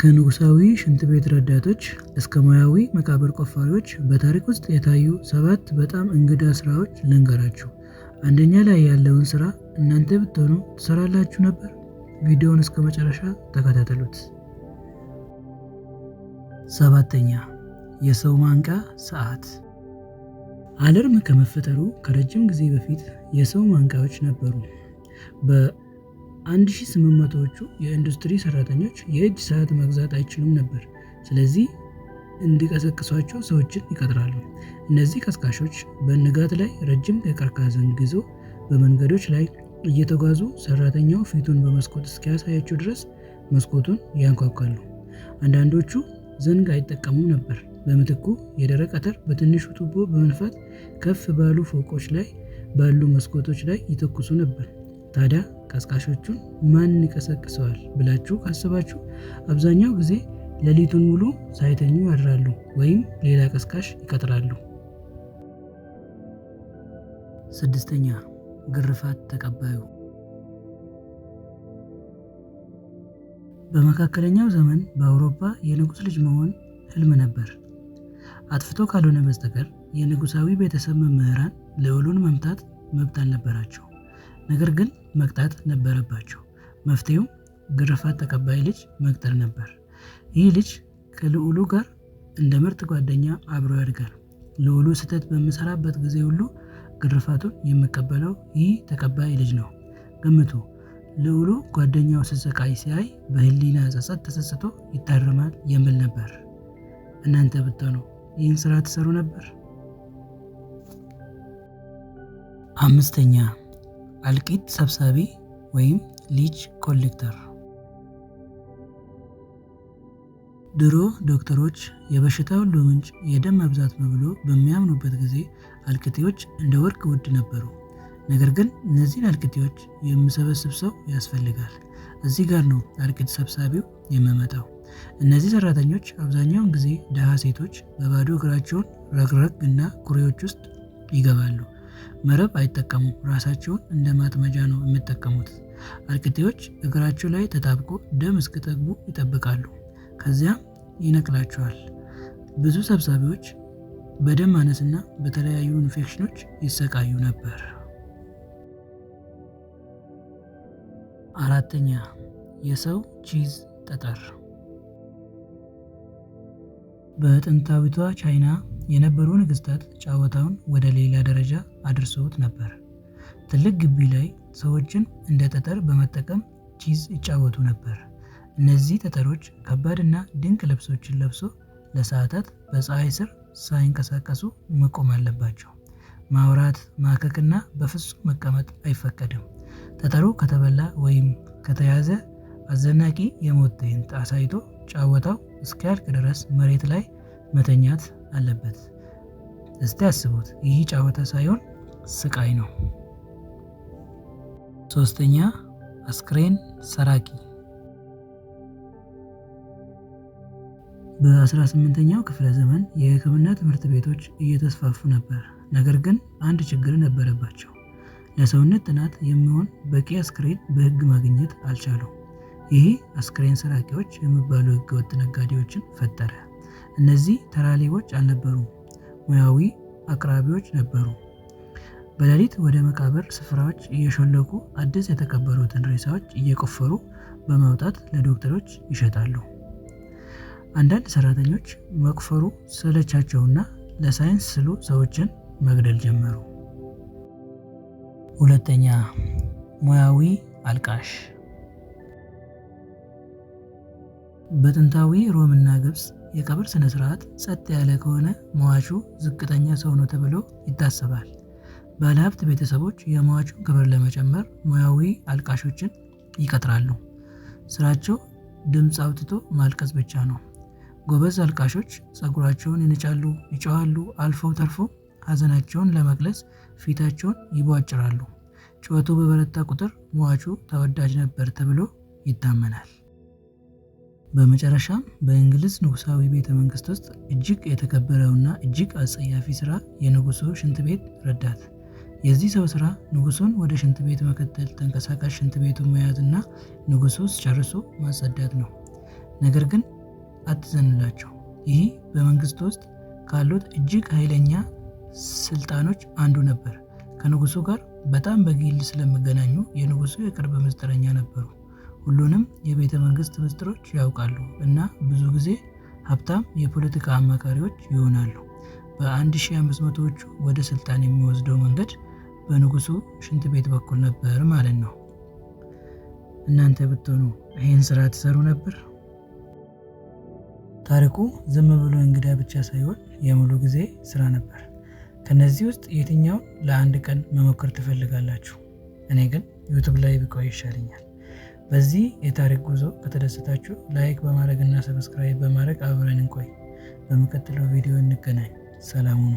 ከንጉሣዊ ሽንት ቤት ረዳቶች እስከ ሙያዊ መቃብር ቆፋሪዎች በታሪክ ውስጥ የታዩ 7 በጣም እንግዳ ስራዎች ልንገራችሁ። አንደኛ ላይ ያለውን ስራ እናንተ ብትሆኑ ትሰራላችሁ ነበር? ቪዲዮውን እስከ መጨረሻ ተከታተሉት። 7ኛ የሰው ማንቂያ ሰዓት። አለርም ከመፈጠሩ ከረጅም ጊዜ በፊት የሰው ማንቂያዎች ነበሩ። በ1800ዎቹ የኢንዱስትሪ ሰራተኞች የእጅ ሰዓት መግዛት አይችሉም ነበር። ስለዚህ እንዲቀሰቅሷቸው ሰዎችን ይቀጥራሉ። እነዚህ ቀስቃሾች በንጋት ላይ ረጅም የቀርከሃ ዘንግ ይዘው በመንገዶች ላይ እየተጓዙ ሰራተኛው ፊቱን በመስኮት እስኪያሳያቸው ድረስ መስኮቱን ያንኳኳሉ። አንዳንዶቹ ዘንግ አይጠቀሙም ነበር። በምትኩ የደረቅ አተር በትንሹ ቱቦ በመንፋት ከፍ ባሉ ፎቆች ላይ ባሉ መስኮቶች ላይ ይተኩሱ ነበር። ታዲያ ቀስቃሾቹን ማን ይቀሰቅሰዋል ብላችሁ ካሰባችሁ አብዛኛው ጊዜ ሌሊቱን ሙሉ ሳይተኙ ያድራሉ ወይም ሌላ ቀስቃሽ ይቀጥራሉ። 6ኛ ግርፋት ተቀባዩ። በመካከለኛው ዘመን በአውሮፓ የንጉሥ ልጅ መሆን ህልም ነበር። አጥፍቶ ካልሆነ በስተቀር የንጉሣዊ ቤተሰብ መምህራን ልዑሉን መምታት መብት አልነበራቸው። ነገር ግን መቅጣት ነበረባቸው። መፍትሄው ግርፋት ተቀባይ ልጅ መቅጠር ነበር። ይህ ልጅ ከልዑሉ ጋር እንደ ምርጥ ጓደኛ አብሮ ያድጋል። ልዑሉ ስህተት በሚሰራበት ጊዜ ሁሉ ግርፋቱን የሚቀበለው ይህ ተቀባይ ልጅ ነው። ገምቱ፣ ልዑሉ ጓደኛው ሲሰቃይ ሲያይ በህሊና ጸጸት ተጸጽቶ ይታረማል የሚል ነበር። እናንተ ብትሆኑ ይህን ስራ ትሰሩ ነበር? 5ኛ አልቂት ሰብሳቢ ወይም ሊች ኮሌክተር። ድሮ ዶክተሮች የበሽታ ሁሉ ምንጭ የደም መብዛት ነው ብሎ በሚያምኑበት ጊዜ አልቅቴዎች እንደ ወርቅ ውድ ነበሩ። ነገር ግን እነዚህን አልቅቴዎች የሚሰበስብ ሰው ያስፈልጋል። እዚህ ጋር ነው አልቂት ሰብሳቢው የሚመጣው። እነዚህ ሰራተኞች አብዛኛውን ጊዜ ደሃ ሴቶች በባዶ እግራቸውን ረግረግ እና ኩሬዎች ውስጥ ይገባሉ። መረብ አይጠቀሙም። ራሳቸውን እንደ ማጥመጃ ነው የሚጠቀሙት። አልቅቴዎች እግራቸው ላይ ተጣብቆ ደም እስኪጠግቡ ይጠብቃሉ። ከዚያም ይነቅላቸዋል። ብዙ ሰብሳቢዎች በደም ማነስና በተለያዩ ኢንፌክሽኖች ይሰቃዩ ነበር። 4ኛ የሰው ቺዝ ጠጠር። በጥንታዊቷ ቻይና የነበሩ ንግስታት ጨዋታውን ወደ ሌላ ደረጃ አድርሰውት ነበር። ትልቅ ግቢ ላይ ሰዎችን እንደ ጠጠር በመጠቀም ቺዝ ይጫወቱ ነበር። እነዚህ ጠጠሮች ከባድና ድንቅ ልብሶችን ለብሶ ለሰዓታት በፀሐይ ስር ሳይንቀሳቀሱ መቆም አለባቸው። ማውራት፣ ማከክና በፍጹም መቀመጥ አይፈቀድም። ጠጠሩ ከተበላ ወይም ከተያዘ አስደናቂ የሞት ትዕይንት አሳይቶ ጨዋታው እስኪያልቅ ድረስ መሬት ላይ መተኛት አለበት። እስቲ አስቡት፣ ይህ ጨዋታ ሳይሆን ስቃይ ነው። 3ኛ አስክሬን ሰራቂ። በ18ኛው ክፍለ ዘመን የሕክምና ትምህርት ቤቶች እየተስፋፉ ነበር። ነገር ግን አንድ ችግር ነበረባቸው። ለሰውነት ጥናት የሚሆን በቂ አስክሬን በሕግ ማግኘት አልቻሉም። ይህ አስክሬን ሰራቂዎች የሚባሉ ሕገወጥ ነጋዴዎችን ፈጠረ። እነዚህ ተራ ሌቦች አልነበሩም፣ ሙያዊ አቅራቢዎች ነበሩ። በሌሊት ወደ መቃብር ስፍራዎች እየሾለኩ አዲስ የተቀበሩትን ሬሳዎች እየቆፈሩ በማውጣት ለዶክተሮች ይሸጣሉ። አንዳንድ ሰራተኞች መቅፈሩ ሰለቻቸውና ለሳይንስ ስሉ ሰዎችን መግደል ጀመሩ። 2ኛ ሙያዊ አልቃሽ። በጥንታዊ ሮምና ግብፅ የቀብር ስነ ስርዓት ጸጥ ያለ ከሆነ መዋቹ ዝቅተኛ ሰው ነው ተብሎ ይታሰባል። ባለሀብት ቤተሰቦች የመዋቹን ክብር ለመጨመር ሙያዊ አልቃሾችን ይቀጥራሉ። ስራቸው ድምፅ አውጥቶ ማልቀስ ብቻ ነው። ጎበዝ አልቃሾች ፀጉራቸውን ይነጫሉ፣ ይጮሃሉ፣ አልፈው ተርፎ ሀዘናቸውን ለመግለጽ ፊታቸውን ይቧጭራሉ። ጩኸቱ በበረታ ቁጥር መዋቹ ተወዳጅ ነበር ተብሎ ይታመናል። በመጨረሻም በእንግሊዝ ንጉሳዊ ቤተ መንግስት ውስጥ እጅግ የተከበረውና እጅግ አጸያፊ ስራ የንጉሱ ሽንት ቤት ረዳት። የዚህ ሰው ስራ ንጉሱን ወደ ሽንት ቤት መከተል፣ ተንቀሳቃሽ ሽንት ቤቱን መያዝ እና ንጉሱ ጨርሶ ማጸዳት ነው። ነገር ግን አትዘንላቸው። ይህ በመንግስት ውስጥ ካሉት እጅግ ኃይለኛ ስልጣኖች አንዱ ነበር። ከንጉሱ ጋር በጣም በግል ስለሚገናኙ የንጉሱ የቅርብ ምስጢረኛ ነበሩ። ሁሉንም የቤተ መንግስት ምስጢሮች ያውቃሉ እና ብዙ ጊዜ ሀብታም የፖለቲካ አማካሪዎች ይሆናሉ። በ1500ዎቹ ወደ ስልጣን የሚወስደው መንገድ በንጉሱ ሽንት ቤት በኩል ነበር ማለት ነው። እናንተ ብትሆኑ ይህን ስራ ትሰሩ ነበር? ታሪኩ ዝም ብሎ እንግዳ ብቻ ሳይሆን የሙሉ ጊዜ ስራ ነበር። ከነዚህ ውስጥ የትኛውን ለአንድ ቀን መሞከር ትፈልጋላችሁ? እኔ ግን ዩቲዩብ ላይ ብቆይ ይሻለኛል። በዚህ የታሪክ ጉዞ ከተደሰታችሁ ላይክ በማድረግ እና ሰብስክራይብ በማድረግ አብረን እንቆይ። በሚቀጥለው ቪዲዮ እንገናኝ። ሰላም ሁኑ።